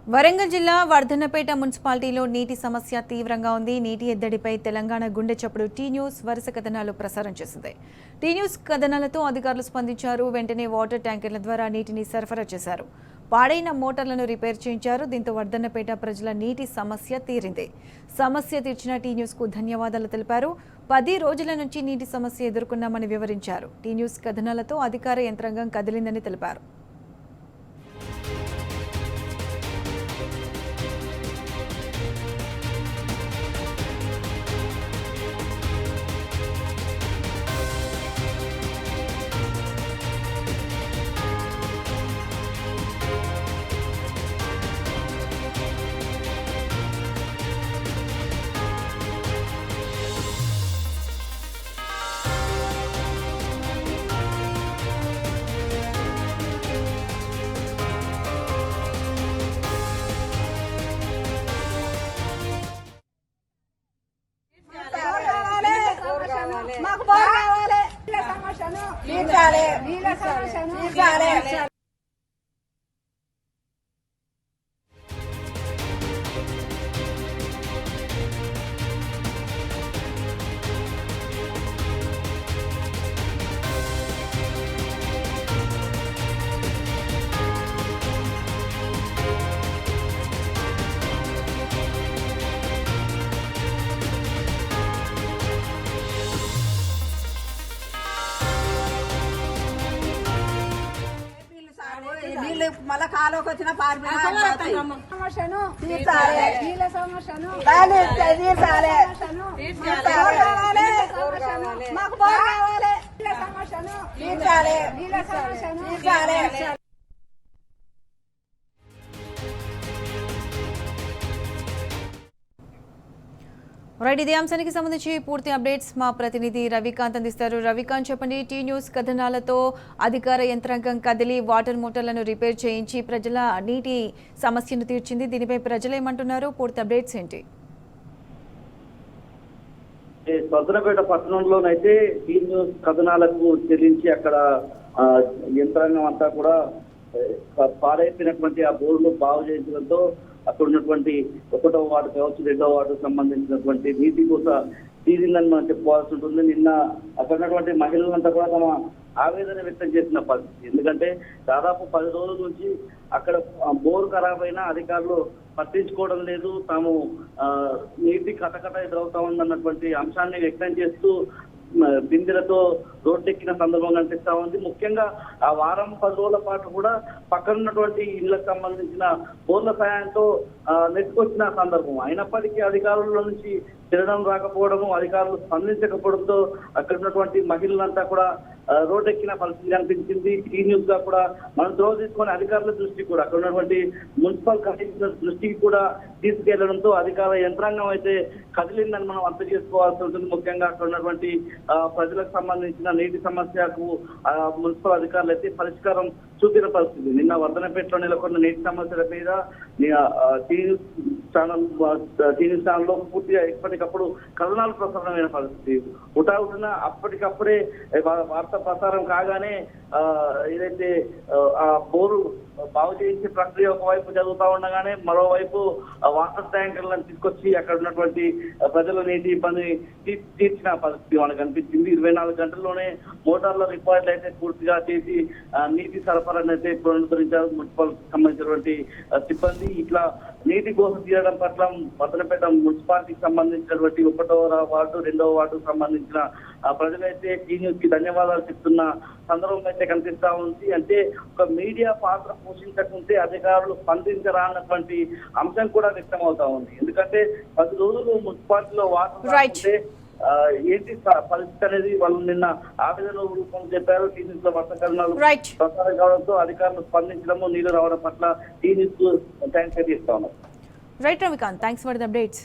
వరంగల్ జిల్లా వర్ధన్నపేట మున్సిపాలిటీలో నీటి సమస్య తీవ్రంగా ఉంది. నీటి ఎద్దడిపై తెలంగాణ గుండె చప్పుడు టీ న్యూస్ వరుస కథనాలు ప్రసారం చేసింది. టీ న్యూస్ కథనాలతో అధికారులు స్పందించారు. వెంటనే వాటర్ ట్యాంకర్ల ద్వారా నీటిని సరఫరా చేశారు. పాడైన మోటార్లను రిపేర్ చేయించారు. దీంతో వర్ధన్నపేట ప్రజల నీటి సమస్య తీరింది. సమస్య తీర్చిన టీ న్యూస్ కు ధన్యవాదాలు తెలిపారు. 10 రోజుల నుంచి నీటి సమస్య ఎదుర్కొన్నామని వివరించారు. టీ న్యూస్ కథనాలతో అధికార యంత్రాంగం కదిలిందని తెలిపారు. మాకు బోర్ కావాలి, నీళ్ళ సమస్యను తీర్చాలి, నీళ్ళ సమస్యను తీర్చాలి. నీళ్ళు మళ్ళా కాలువకి వచ్చిన సమస్యను తీర్చాలి, నీళ్ళ సమస్యను తీర్చాలి, మాకు బోర్ కావాలి, నీళ్ళ సమస్యను తీర్చాలి, నీళ్ళ సమస్యను తీర్చాలి. రైట్, ఇదే అంశానికి సంబంధించి పూర్తి అప్డేట్స్ మా ప్రతినిధి రవికాంత్ అందిస్తారు. రవికాంత్, చెప్పండి. టీ న్యూస్ కథనాలతో అధికార యంత్రాంగం కదిలి వాటర్ మోటార్లను రిపేర్ చేయించి ప్రజల నీటి సమస్యను తీర్చింది. దీనిపై ప్రజలు ఏమంటున్నారు? పూర్తి అప్డేట్స్ ఏంటి? వర్ధన్నపేట పట్టణంలోనైతే టీ న్యూస్ కథనాలకు చెల్లించి అక్కడ యంత్రాంగం అంతా కూడా పాడైపోయినటువంటి ఆ బోర్లు బాగు చేయించడంతో అక్కడ ఉన్నటువంటి 1వ వార్డు కావచ్చు, 2వ వార్డుకు సంబంధించినటువంటి నీటి కోత తీరిందని మనం చెప్పుకోవాల్సి ఉంటుంది. నిన్న అక్కడ ఉన్నటువంటి మహిళలంతా కూడా తమ ఆవేదన వ్యక్తం చేసిన పరిస్థితి. ఎందుకంటే దాదాపు 10 రోజుల నుంచి అక్కడ బోరు ఖరాబ్ అయినా అధికారులు పట్టించుకోవడం లేదు. తాము నీటి కటకట ఎదురవుతా ఉందన్నటువంటి అంశాన్ని వ్యక్తం చేస్తూ బిందెలతో రోడ్డెక్కిన సందర్భం కనిపిస్తా ఉంది. ముఖ్యంగా ఆ వారం 10 రోజుల పాటు కూడా పక్కన ఉన్నటువంటి ఇళ్లకు సంబంధించిన బోర్ల సాయంతో నెట్టుకొచ్చిన సందర్భం. అయినప్పటికీ అధికారుల నుంచి తినడం రాకపోవడము, అధికారులు స్పందించకపోవడంతో అక్కడ ఉన్నటువంటి మహిళలంతా కూడా రోడ్డెక్కిన పరిస్థితి కనిపించింది. ఈ న్యూస్ గా కూడా మనం త్రోవ తీసుకొని అధికారుల దృష్టి కూడా అక్కడ ఉన్నటువంటి మున్సిపల్ కమిషనర్ దృష్టికి కూడా తీసుకెళ్లడంతో అధికార యంత్రాంగం అయితే కదిలిందని మనం అర్థం చేసుకోవాల్సి ఉంటుంది. ముఖ్యంగా అక్కడ ఉన్నటువంటి ప్రజలకు సంబంధించిన నీటి సమస్యకు మున్సిపల్ అధికారులు అయితే పరిష్కారం చూపిన పరిస్థితి. నిన్న వర్ధన్నపేటలో నెలకొన్న నీటి సమస్యల మీద టీ న్యూస్ ఛానల్లో పూర్తిగా ఎప్పటికప్పుడు కథనాలు ప్రసారమైన పరిస్థితి. హుటాహుటిన అప్పటికప్పుడే వార్త ప్రసారం కాగానే ఏదైతే ఆ బోరు బాగు చేయించే ప్రక్రియ ఒకవైపు జరుగుతూ ఉండగానే మరోవైపు వాటర్ ట్యాంకర్లను తీసుకొచ్చి అక్కడ ఉన్నటువంటి ప్రజల నీటి ఇబ్బంది తీర్చిన పరిస్థితి మనకు కనిపించింది. 24 గంటల్లోనే మోటార్ల రిపేర్లు అయితే పూర్తిగా చేసి నీటి సరఫరాను అయితే పునరుద్ధరించారు మున్సిపల్ సంబంధించినటువంటి సిబ్బంది. ఇట్లా నీటి కోసం తీయడం పట్ల వర్ధన్నపేట మున్సిపాలిటీకి సంబంధించినటువంటి 1వ వార్డు, 2వ వార్డుకు సంబంధించిన ప్రజలైతే టీ న్యూస్ కి ధన్యవాదాలు చెప్తున్న సందర్భం అయితే కనిపిస్తా ఉంది. అంటే ఒక మీడియా పాత్ర పోషించకుంటే అధికారులు స్పందించరా అన్నటువంటి అంశం కూడా వ్యక్తం అవుతా ఉంది. ఎందుకంటే 10 రోజులు మున్సిపాలిటీలో వాటర్ రాకుంటే ఏంటి పరిస్థితి అనేది వాళ్ళు నిన్న ఆవేదన రూపంలో చెప్పారు. టీ న్యూస్ లో వర్షాకాలం ప్రసారం కావడంతో అధికారులు స్పందించడము, నీళ్లు రావడం పట్ల టీ న్యూస్ థ్యాంక్స్ అయితే ఇస్తా ఉన్నారు. Right Ravikant, thanks for the updates.